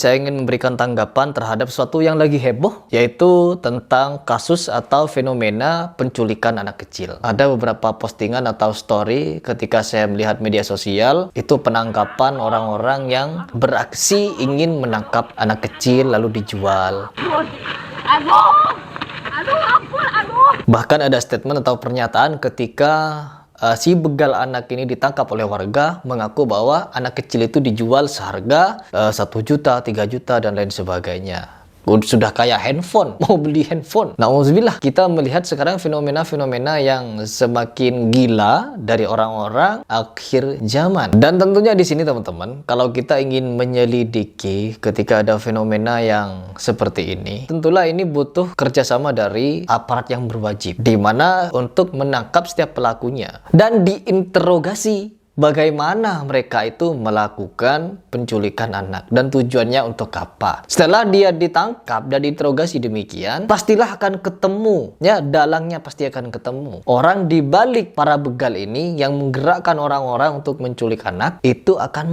Saya ingin memberikan tanggapan terhadap sesuatu yang lagi heboh, yaitu tentang kasus atau fenomena penculikan anak kecil. Ada beberapa postingan atau story ketika saya melihat media sosial, itu penangkapan orang-orang yang beraksi ingin menangkap anak kecil lalu dijual. Bahkan ada statement atau pernyataan ketika si begal anak ini ditangkap oleh warga, mengaku bahwa anak kecil itu dijual seharga 1 juta, 3 juta, dan lain sebagainya. Sudah kayak handphone, mau beli handphone. Nauzubillah, kita melihat sekarang fenomena-fenomena yang semakin gila dari orang-orang akhir zaman. Dan tentunya di sini teman-teman, kalau kita ingin menyelidiki ketika ada fenomena yang seperti ini, tentulah ini butuh kerjasama dari aparat yang berwajib, di mana untuk menangkap setiap pelakunya dan diinterogasi. Bagaimana mereka itu melakukan penculikan anak dan tujuannya untuk apa? Setelah dia ditangkap dan diinterogasi demikian, pastilah akan ketemu, ya, dalangnya pasti akan ketemu. Orang di balik para begal ini yang menggerakkan orang-orang untuk menculik anak itu akan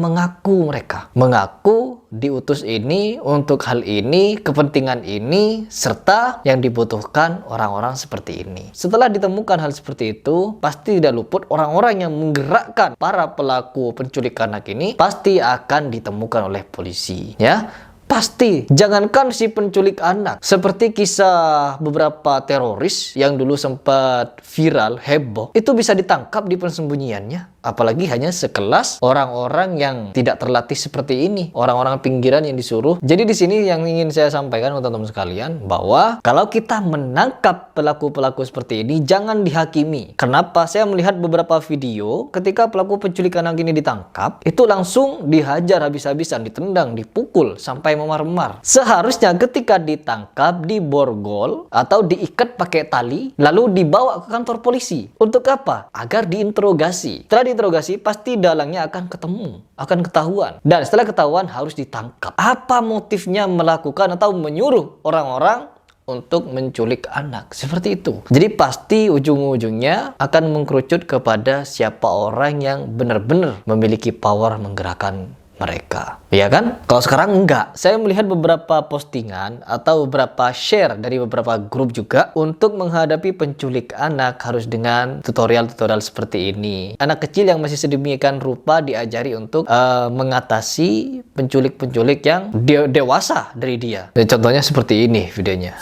mengaku diutus ini untuk hal ini, kepentingan ini, serta yang dibutuhkan orang-orang seperti ini. Setelah ditemukan hal seperti itu, pasti tidak luput orang-orang yang menggerakkan para pelaku penculikan anak ini pasti akan ditemukan oleh polisi, ya. Pasti, jangankan si penculik anak, seperti kisah beberapa teroris yang dulu sempat viral, heboh, itu bisa ditangkap di persembunyiannya. Apalagi hanya sekelas orang-orang yang tidak terlatih seperti ini, orang-orang pinggiran yang disuruh. Jadi di sini yang ingin saya sampaikan teman-teman sekalian, bahwa kalau kita menangkap pelaku-pelaku seperti ini, jangan dihakimi. Kenapa? Saya melihat beberapa video ketika pelaku penculikan anak ini ditangkap, itu langsung dihajar habis-habisan, ditendang, dipukul, sampai memar-memar. Seharusnya ketika ditangkap, diborgol, atau diikat pakai tali, lalu dibawa ke kantor polisi. Untuk apa? Agar diinterogasi. Setelah diinterogasi, pasti dalangnya akan ketemu, akan ketahuan. Dan setelah ketahuan, harus ditangkap. Apa motifnya melakukan atau menyuruh orang-orang untuk menculik anak? Seperti itu. Jadi pasti ujung-ujungnya akan mengkerucut kepada siapa orang yang benar-benar memiliki power menggerakkan mereka, ya kan? Kalau sekarang enggak. Saya melihat beberapa postingan atau beberapa share dari beberapa grup juga untuk menghadapi penculik anak harus dengan tutorial-tutorial seperti ini. Anak kecil yang masih sedemikian rupa diajari untuk mengatasi penculik-penculik yang dewasa dari dia. Dan contohnya seperti ini videonya.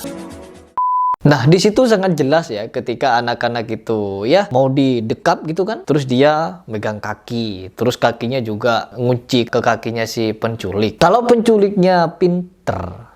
Nah, di situ sangat jelas ya ketika anak-anak itu ya mau didekap gitu kan, terus dia megang kaki, terus kakinya juga ngunci ke kakinya si penculik. Kalau penculiknya pinter,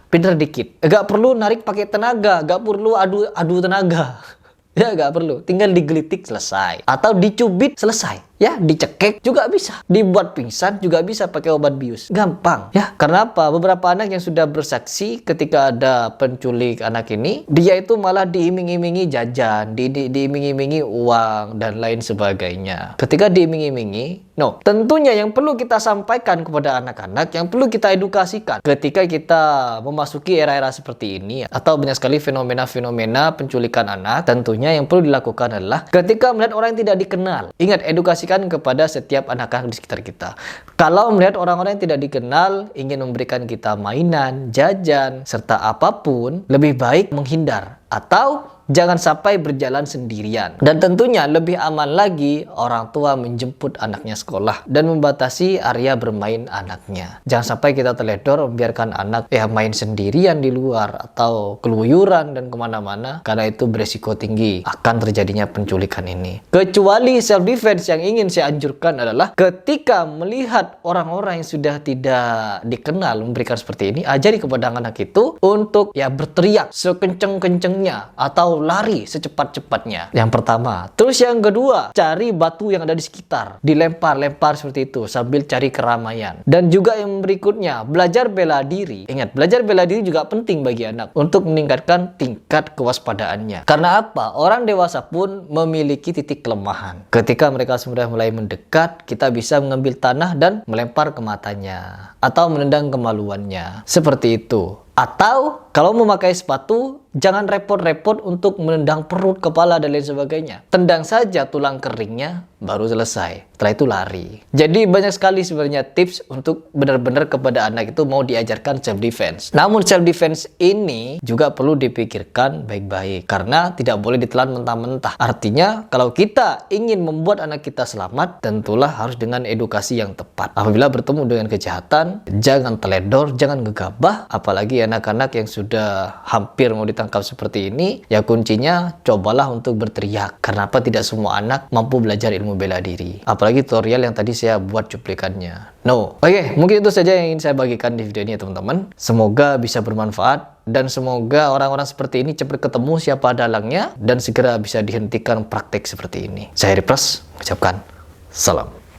pinter dikit, gak perlu narik pakai tenaga, gak perlu adu tenaga. Ya gak perlu, tinggal digelitik selesai, atau dicubit selesai. Ya, dicekek juga bisa, dibuat pingsan juga bisa pakai obat bius. Gampang. Ya, karena apa? Beberapa anak yang sudah bersaksi ketika ada penculik anak ini, dia itu malah diiming-imingi jajan, diiming-imingi uang, dan lain sebagainya. Ketika diiming-imingi, tentunya yang perlu kita sampaikan kepada anak-anak, yang perlu kita edukasikan ketika kita memasuki era-era seperti ini, atau banyak sekali fenomena-fenomena penculikan anak, tentunya yang perlu dilakukan adalah ketika melihat orang yang tidak dikenal. Ingat, edukasikan kepada setiap anak-anak di sekitar kita. Kalau melihat orang-orang yang tidak dikenal ingin memberikan kita mainan, jajan, serta apapun, lebih baik menghindar atau jangan sampai berjalan sendirian. Dan tentunya lebih aman lagi orang tua menjemput anaknya sekolah dan membatasi area bermain anaknya. Jangan sampai kita teledor membiarkan anak main sendirian di luar atau keluyuran dan kemana-mana, karena itu beresiko tinggi akan terjadinya penculikan ini. Kecuali self defense yang ingin saya anjurkan adalah ketika melihat orang-orang yang sudah tidak dikenal memberikan seperti ini, ajari kepada anak itu untuk berteriak sekenceng-kencengnya atau lari secepat-cepatnya. Yang pertama. Terus yang kedua, cari batu yang ada di sekitar. Dilempar-lempar seperti itu sambil cari keramaian. Dan juga yang berikutnya, belajar bela diri. Ingat, belajar bela diri juga penting bagi anak untuk meningkatkan tingkat kewaspadaannya. Karena apa? Orang dewasa pun memiliki titik kelemahan. Ketika mereka sudah mulai mendekat, kita bisa mengambil tanah dan melempar ke matanya atau menendang kemaluannya. Seperti itu. Atau kalau memakai sepatu, jangan repot-repot untuk menendang perut, kepala, dan lain sebagainya. Tendang saja tulang keringnya, baru selesai. Setelah itu lari. Jadi banyak sekali sebenarnya tips untuk benar-benar kepada anak itu mau diajarkan self defense. Namun self defense ini juga perlu dipikirkan baik-baik karena tidak boleh ditelan mentah-mentah. Artinya kalau kita ingin membuat anak kita selamat, tentulah harus dengan edukasi yang tepat. Apabila bertemu dengan kejahatan, jangan teledor, jangan gegabah, apalagi anak-anak yang sudah hampir mau ditangkap seperti ini, ya kuncinya cobalah untuk berteriak. Kenapa tidak semua anak mampu belajar ilmu bela diri? Apalagi tutorial yang tadi saya buat cuplikannya. Oke, mungkin itu saja yang ingin saya bagikan di video ini ya teman-teman. Semoga bisa bermanfaat dan semoga orang-orang seperti ini cepat ketemu siapa dalangnya dan segera bisa dihentikan praktek seperti ini. Saya Heri Pras, ucapkan salam.